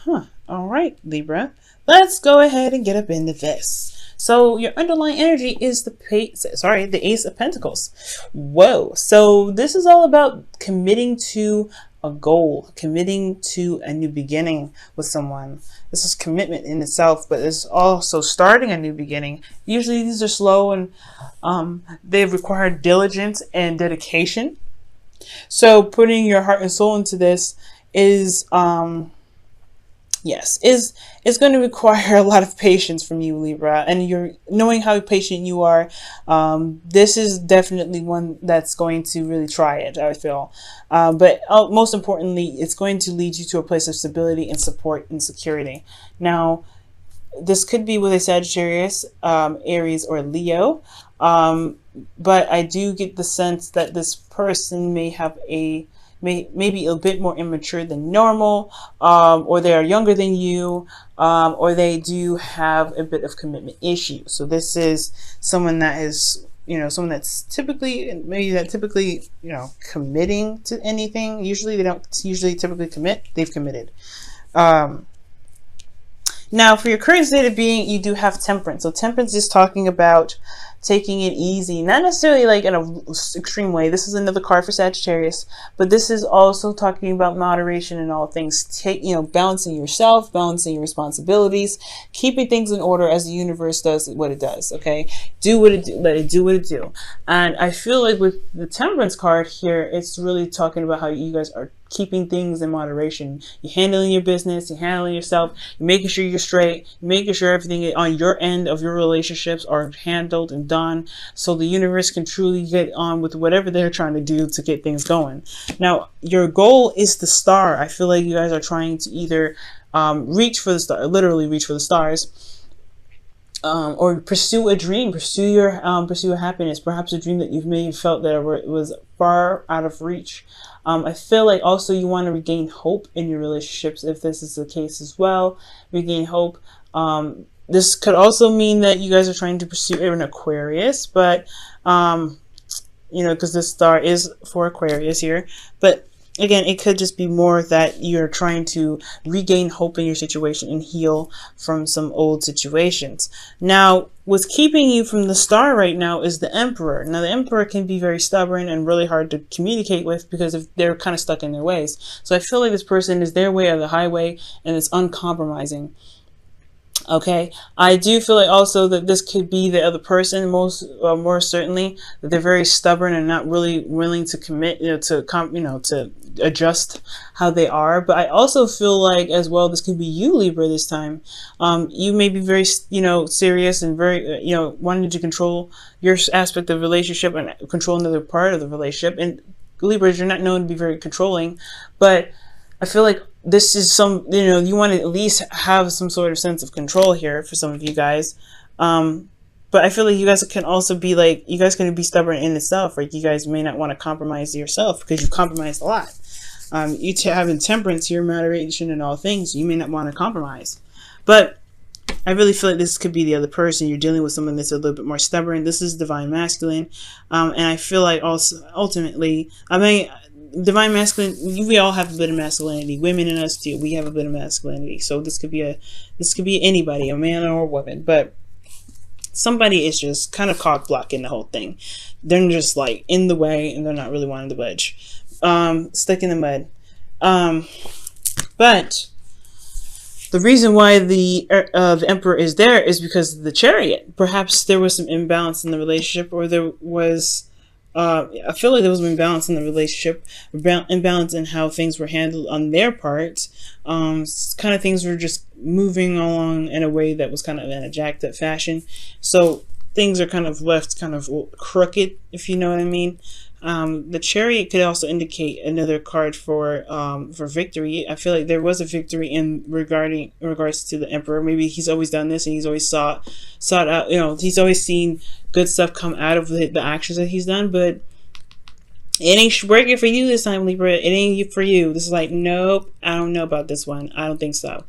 All right, Libra. Let's go ahead and get up into this. So your underlying energy is the Ace of Pentacles. Whoa. So this is all about committing to a goal, committing to a new beginning with someone. This is commitment in itself, but it's also starting a new beginning. Usually these are slow and they require diligence and dedication. So putting your heart and soul into this is yes, is going to require a lot of patience from you, Libra, and you're knowing how patient you are. This is definitely one that's going to really try it, I feel. But most importantly, it's going to lead you to a place of stability and support and security. Now, this could be with a Sagittarius, Aries, or Leo. But I do get the sense that this person may have maybe a bit more immature than normal, or they are younger than you, or they do have a bit of commitment issue. So this is someone that is, someone that's typically, committing to anything. Usually they don't typically commit. They've committed. Now, for your current state of being, you do have temperance. So temperance is talking about taking it easy, not necessarily like in an extreme way. This is another card for Sagittarius, but this is also talking about moderation in all things. Balancing yourself, balancing your responsibilities, keeping things in order as the universe does what it does. Okay, do what it do, let it do what it do. And I feel like with the temperance card here, it's really talking about how you guys are keeping things in moderation. You're handling your business, you're handling yourself, you're making sure you're straight, you're making sure everything on your end of your relationships are handled and done, so the universe can truly get on with whatever they're trying to do to get things going. Now, your goal is the star. I feel like you guys are trying to either reach for the star, literally reach for the stars, or pursue a dream, pursue your happiness, perhaps a dream that you've maybe felt that it was far out of reach. I feel like also you want to regain hope in your relationships, if this is the case as well. Regain hope. This could also mean that you guys are trying to pursue an Aquarius, but because this star is for Aquarius here. But again, it could just be more that you're trying to regain hope in your situation and heal from some old situations. Now, what's keeping you from the star right now is the Emperor. Now, the Emperor can be very stubborn and really hard to communicate with because they're kind of stuck in their ways. So I feel like this person is their way or the highway, and it's uncompromising. Okay, I do feel like also that this could be the other person, more certainly, that they're very stubborn and not really willing to commit, to adjust how they are. But I also feel like as well, this could be you, Libra, this time. You may be very, serious and very, wanting to control your aspect of the relationship and control another part of the relationship. And Libras, you're not known to be very controlling, but I feel like this is you want to at least have some sort of sense of control here for some of you guys. But I feel like you guys can also be like, you guys can be stubborn in itself. Like, you guys may not want to compromise yourself because you've compromised a lot. You having temperance here, moderation in all things, you may not want to compromise. But I really feel like this could be the other person. You're dealing with someone that's a little bit more stubborn. This is divine masculine. And I feel like also ultimately, divine masculine, we all have a bit of masculinity. Women and us too, we have a bit of masculinity. So this could be anybody, a man or a woman, but somebody is just kind of cock blocking the whole thing. They're just like in the way, and they're not really wanting to budge. Stuck in the mud. But the reason why the Emperor is there is because of the Chariot. Perhaps there was some imbalance in the relationship, or there was I feel like there was an imbalance in the relationship, imbalance in how things were handled on their part. Kind of things were just moving along in a way that was kind of in a jacked up fashion. So things are kind of left kind of crooked, if you know what I mean. The Chariot could also indicate another card for victory. I feel like there was a victory in regards to the Emperor. Maybe he's always done this, and he's always sought out. He's always seen good stuff come out of the actions that he's done. But it ain't working for you this time, Libra. It ain't for you. This is like, nope, I don't know about this one. I don't think so.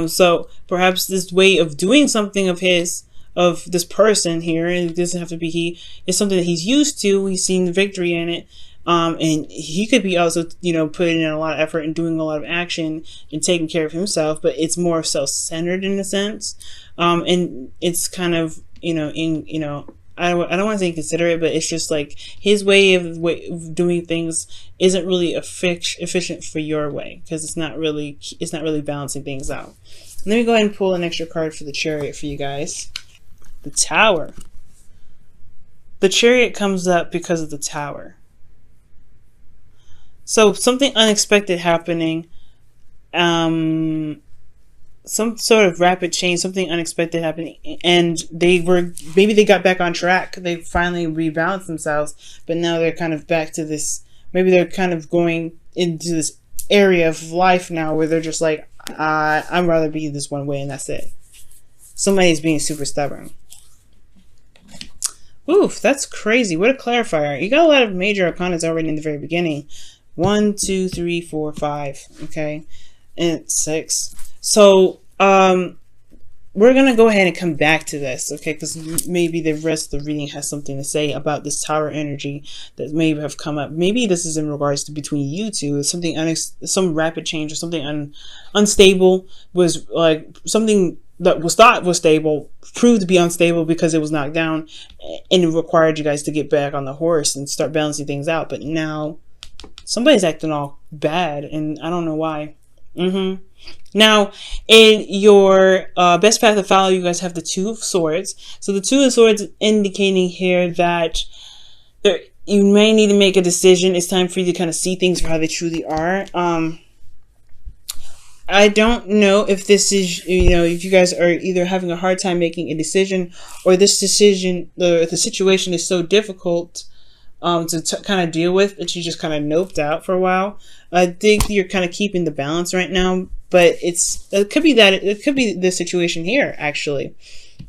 So perhaps this way of doing something of this person here, and it doesn't have to be he, is something that he's used to. He's seen the victory in it. And he could be also, you know, putting in a lot of effort and doing a lot of action and taking care of himself, but it's more self-centered in a sense. And it's kind of, you know, I don't want to say considerate, but it's just like his way of doing things isn't really efficient for your way, because it's not really balancing things out. Let me go ahead and pull an extra card for the Chariot for you guys. The Tower. The Chariot comes up because of the Tower. So something unexpected happening, some sort of rapid change, something unexpected happening, and maybe they got back on track. They finally rebalanced themselves, but now they're kind of back to this. Maybe they're kind of going into this area of life now where they're just like, I'd rather be this one way, and that's it. Somebody's being super stubborn. Oof, that's crazy. What a clarifier. You got a lot of major arcanas already in the very beginning. 1, 2, 3, 4, 5. Okay. And 6. So, we're going to go ahead and come back to this, okay? Because maybe the rest of the reading has something to say about this Tower energy that may have come up. Maybe this is in regards to between you two. Something, some rapid change or something unstable was like something that was thought was stable proved to be unstable because it was knocked down, and it required you guys to get back on the horse and start balancing things out. But now somebody's acting all bad, and I don't know why. Now, in your best path to follow, you guys have the Two of Swords. So the Two of Swords indicating here that you may need to make a decision. It's time for you to kind of see things for how they truly are. I don't know if this is, you know, if you guys are either having a hard time making a decision, or this decision, the situation is so difficult to kind of deal with that you just kind of noped out for a while. I think you're kind of keeping the balance right now, but it could be the situation here, actually.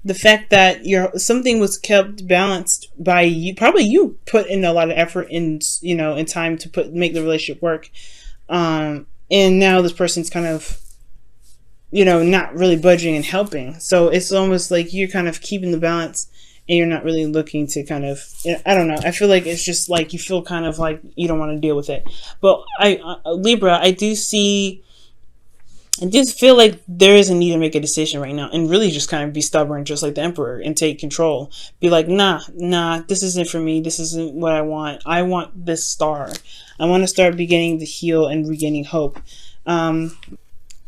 The fact that something was kept balanced by you, probably you put in a lot of effort in, you know, in time to make the relationship work. And now this person's kind of, you know, not really budging and helping. So it's almost like you're kind of keeping the balance, and you're not really looking to kind of, I don't know. I feel like it's just like you feel kind of like you don't want to deal with it. But Libra, I do feel like there is a need to make a decision right now, and really just kind of be stubborn, just like the Emperor, and take control. Be like, nah, this isn't for me. This isn't what I want. I want this star. I want to start beginning to heal and regaining hope.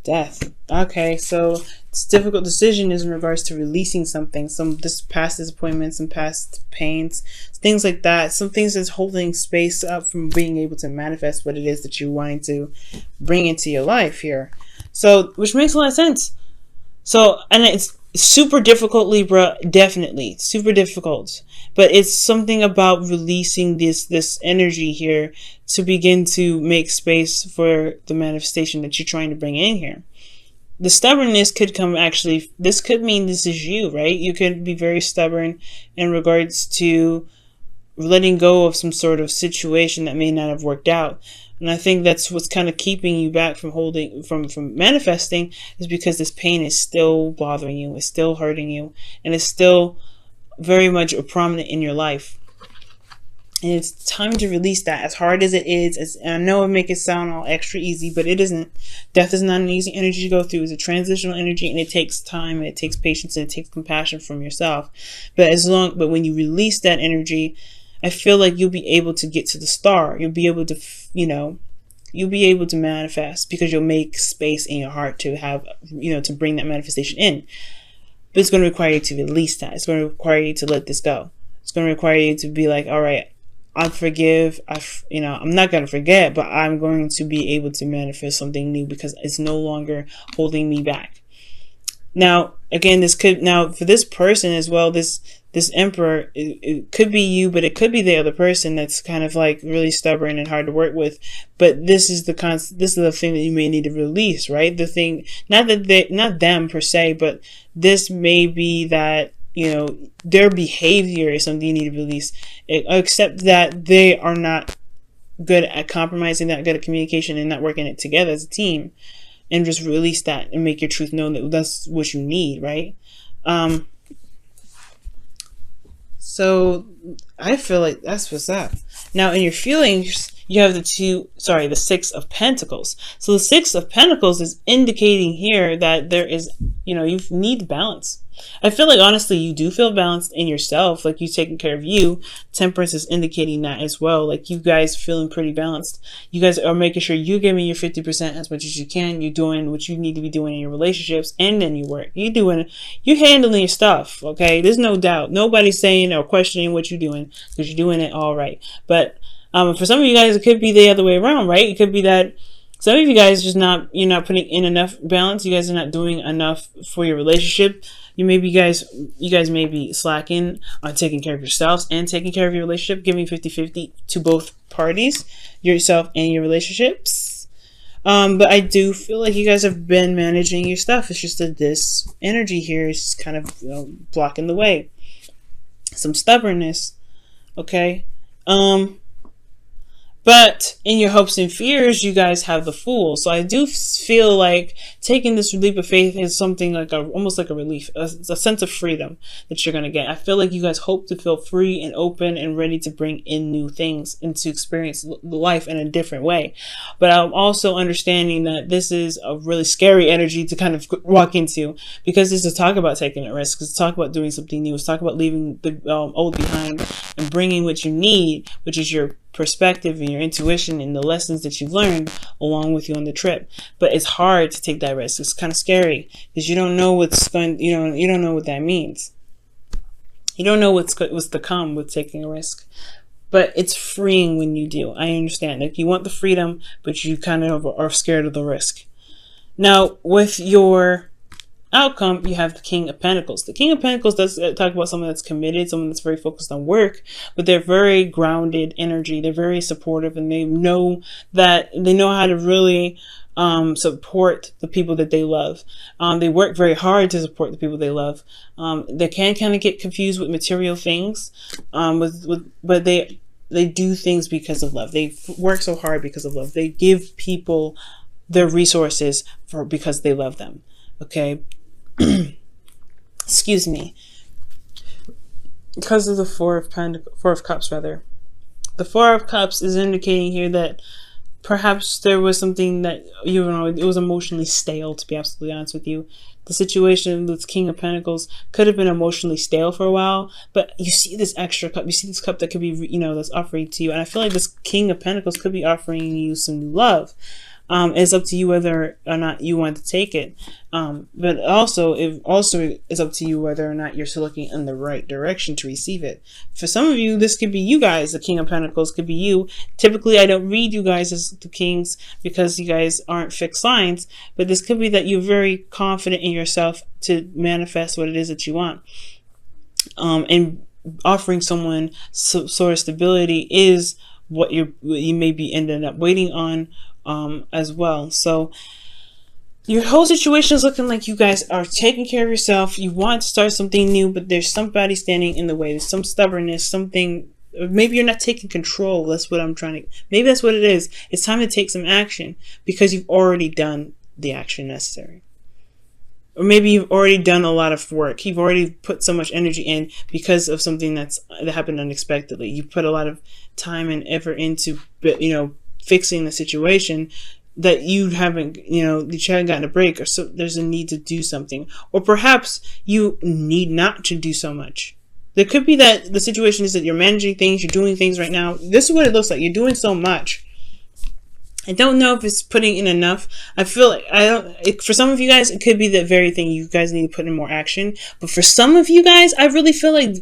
Death. Okay, so this difficult decision is in regards to releasing something, this past disappointments, some past pains, things like that. Some things that's holding space up from being able to manifest what it is that you're wanting to bring into your life here. So, which makes a lot of sense. So, and it's super difficult, Libra, definitely super difficult, but it's something about releasing this energy here to begin to make space for the manifestation that you're trying to bring in here. The stubbornness could come, actually, this could mean this is you, right? You could be very stubborn in regards to letting go of some sort of situation that may not have worked out. And I think that's what's kind of keeping you back from from manifesting, is because this pain is still bothering you, it's still hurting you, and it's still very much prominent in your life. And it's time to release that, as hard as it is. I know it makes it sound all extra easy, but it isn't. Death is not an easy energy to go through. It's a transitional energy, and it takes time, and it takes patience, and it takes compassion from yourself. But when you release that energy, I feel like you'll be able to get to the star. You'll be able to, you'll be able to manifest, because you'll make space in your heart to have, to bring that manifestation in. But it's going to require you to release that. It's going to require you to let this go. It's going to require you to be like, all right, I forgive. I'm not going to forget, but I'm going to be able to manifest something new, because it's no longer holding me back. Now, again, for this person as well, this Emperor, it could be you, but it could be the other person that's kind of like really stubborn and hard to work with. But this is the thing that you may need to release, right? The thing, not them per se, but this may be that, their behavior is something you need to release. Except that they are not good at compromising, not good at communication, and not working it together as a team. And just release that and make your truth known that that's what you need, right? So I feel like that's what's up. Now in your feelings, you have the Six of Pentacles. So the Six of Pentacles is indicating here that there is, you need balance. I feel like honestly you do feel balanced in yourself, like you taking care of you. Temperance is indicating that as well. Like you guys feeling pretty balanced. You guys are making sure you're giving your 50% as much as you can. You're doing what you need to be doing in your relationships, and then you work. You're handling your stuff, okay? There's no doubt. Nobody's saying or questioning what you're doing, because you're doing it all right. But for some of you guys, it could be the other way around, right? It could be that some of you guys you're not putting in enough balance. You guys are not doing enough for your relationship. You guys may be slacking on taking care of yourselves and taking care of your relationship, giving 50-50 to both parties, yourself and your relationships. But I do feel like you guys have been managing your stuff. It's just that this energy here is kind of blocking the way. Some stubbornness, okay? But in your hopes and fears, you guys have the Fool. So I do feel like taking this leap of faith is something like almost like a relief, a sense of freedom that you're going to get. I feel like you guys hope to feel free and open and ready to bring in new things and to experience life in a different way. But I'm also understanding that this is a really scary energy to kind of walk into, because this is talk about taking a risk. It's talk about doing something new. It's talk about leaving the old behind and bringing what you need, which is your perspective and your intuition and the lessons that you've learned along with you on the trip. But it's hard to take that risk. It's kind of scary because you don't know you don't know what that means. You don't know what's to come with taking a risk. But it's freeing when you do. I understand. Like, you want the freedom, but you kind of are scared of the risk. Now, with your outcome, you have the King of Pentacles. The King of Pentacles does talk about someone that's committed, someone that's very focused on work, but they're very grounded energy. They're very supportive, and they know how to really support the people that they love. They work very hard to support the people they love. They can kind of get confused with material things, but they do things because of love. They work so hard because of love. They give people their resources because they love them. Okay. Excuse me. Because of the Four of Cups, rather. The Four of Cups is indicating here that perhaps there was something that, it was emotionally stale, to be absolutely honest with you. The situation with King of Pentacles could have been emotionally stale for a while, but you see this extra cup, you see this cup that could be, that's offering to you. And I feel like this King of Pentacles could be offering you some new love. It's up to you whether or not you want to take it. But also, it is up to you whether or not you're still looking in the right direction to receive it. For some of you, this could be you guys. The King of Pentacles could be you. Typically, I don't read you guys as the kings because you guys aren't fixed signs. But this could be that you're very confident in yourself to manifest what it is that you want. And offering someone some sort of stability is what you may be ending up waiting on. As well. So your whole situation is looking like you guys are taking care of yourself. You want to start something new, but there's somebody standing in the way. There's some stubbornness, something. Maybe you're not taking control. That's what I'm trying to. Maybe that's what it is. It's time to take some action because you've already done the action necessary. Or maybe you've already done a lot of work. You've already put so much energy in because of something that happened unexpectedly. You put a lot of time and effort into, fixing the situation that you haven't gotten a break, or so there's a need to do something, or perhaps you need not to do so much. There could be that the situation is that you're managing things, you're doing things right now. This is what it looks like. You're doing so much. I don't know if it's putting in enough. I feel like for some of you guys, it could be the very thing you guys need to put in more action. But for some of you guys, I really feel like,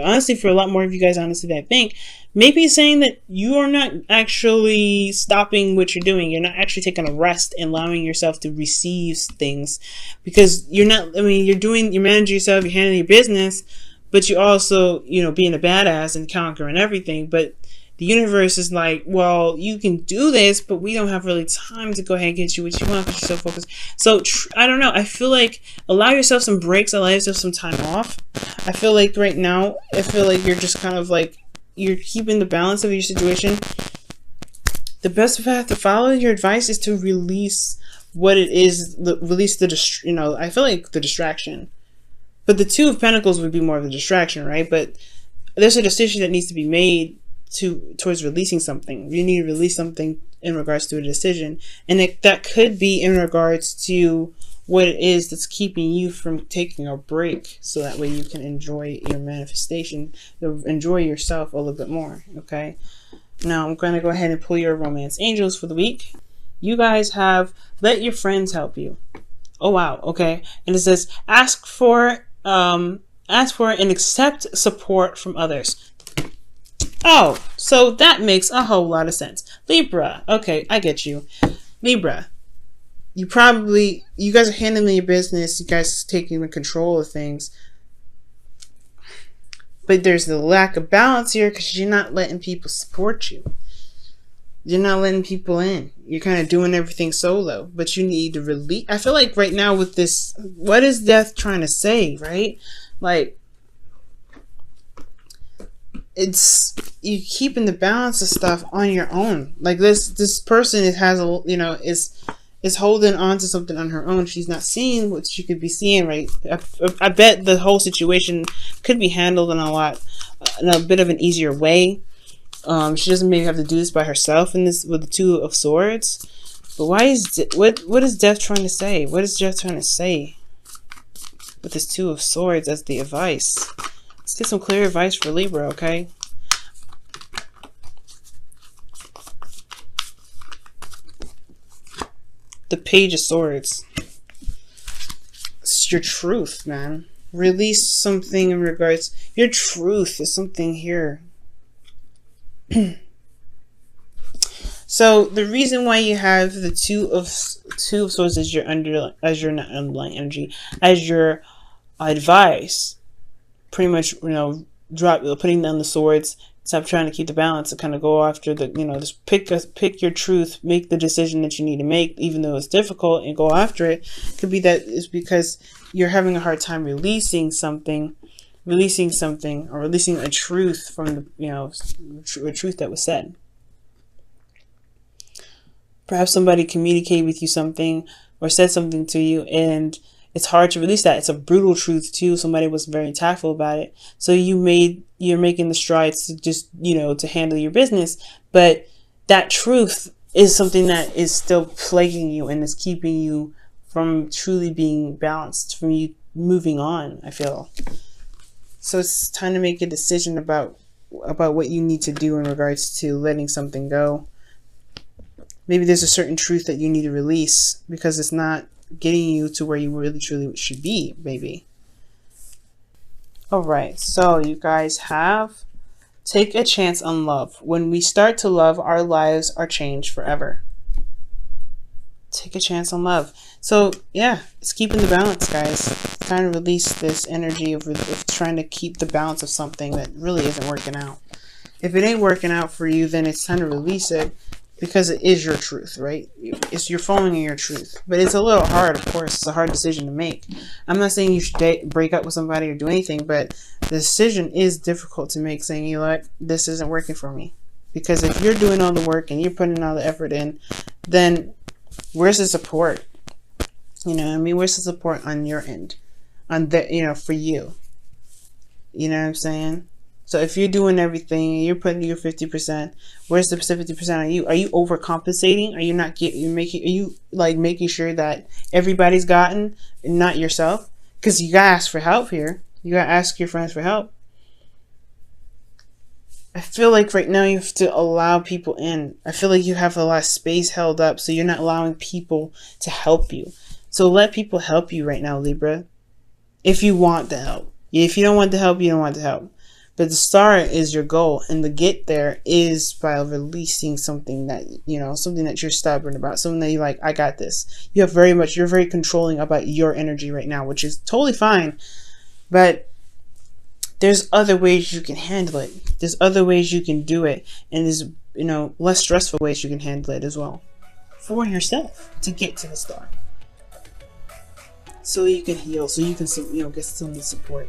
honestly, for a lot more of you guys, honestly, than I think, maybe it's saying that you are not actually stopping what you're doing. You're not actually taking a rest and allowing yourself to receive things, because you're managing yourself, you're handling your business, but you're also, being a badass and conquering everything. But the universe is like, well, you can do this, but we don't have really time to go ahead and get you what you want because you're so focused. So I don't know. I feel like allow yourself some breaks, allow yourself some time off. I feel like right now, you're just kind of like, you're keeping the balance of your situation. The best path to follow your advice is to release what it is, I feel like the distraction. But the Two of Pentacles would be more of a distraction, right? But there's a decision that needs to be made towards releasing something. You need to release something in regards to a decision, and that could be in regards to what it is that's keeping you from taking a break, so that way you can enjoy your manifestation, enjoy yourself a little bit more. Okay, now I'm going to go ahead and pull your romance angels for the week. You guys have let your friends help you. Oh wow, okay. And it says ask for and accept support from others. Oh, so that makes a whole lot of sense. Libra, okay, I get you. Libra, you guys are handling your business, you guys are taking the control of things. But there's the lack of balance here because you're not letting people support you. You're not letting people in. You're kind of doing everything solo, but you need to release. I feel like right now with this, what is death trying to say, right? Like, it's you keeping the balance of stuff on your own. Like this person is holding on to something on her own. She's not seeing what she could be seeing, right? I bet the whole situation could be handled in a bit of an easier way. She doesn't maybe have to do this by herself in this with the Two of Swords. But what is Death trying to say? What is Death trying to say with this Two of Swords as the advice? Let's get some clear advice for Libra, okay? The Page of Swords. It's your truth, man. Release something in regards. Your truth is something here. So the reason why you have the Two of Swords as your not underlying energy, as your advice, pretty much, putting down the swords, stop trying to keep the balance, and kind of go after the, just pick your truth, make the decision that you need to make, even though it's difficult, and go after it. Could be that it's because you're having a hard time releasing something, or releasing a truth from the, a truth that was said. Perhaps somebody communicated with you something or said something to you, and it's hard to release that. It's a brutal truth too. Somebody was very tactful about it. So you're making the strides to just, to handle your business. But that truth is something that is still plaguing you and is keeping you from truly being balanced, from you moving on, I feel. So it's time to make a decision about what you need to do in regards to letting something go. Maybe there's a certain truth that you need to release because it's not getting you to where you really truly should be, maybe. All right, so you guys have take a chance on love. When we start to love, our lives are changed forever. Take a chance on love. So yeah, it's keeping the balance, guys. It's time to release this energy of trying to keep the balance of something that really isn't working out. If it ain't working out for you, then it's time to release it. Because it is your truth, right? You're following your truth. But it's a little hard, of course. It's a hard decision to make. I'm not saying you should break up with somebody or do anything, but the decision is difficult to make, saying, you know what, this isn't working for me. Because if you're doing all the work and you're putting all the effort in, then where's the support? Where's the support on your end? On the, for you. You know what I'm saying? So if you're doing everything and you're putting your 50%, where's the 50% on you? Are you overcompensating? Are you making sure that everybody's gotten and not yourself? Because you gotta ask for help here. You gotta ask your friends for help. I feel like right now you have to allow people in. I feel like you have a lot of space held up, so you're not allowing people to help you. So let people help you right now, Libra. If you want the help. If you don't want the help, you don't want the help. But the start is your goal, and the get there is by releasing something that, something that you're stubborn about, something that you're like, I got this. You're very controlling about your energy right now, which is totally fine. But there's other ways you can handle it. There's other ways you can do it. And there's, less stressful ways you can handle it as well. For yourself to get to the start. So you can heal, so you can, get some support.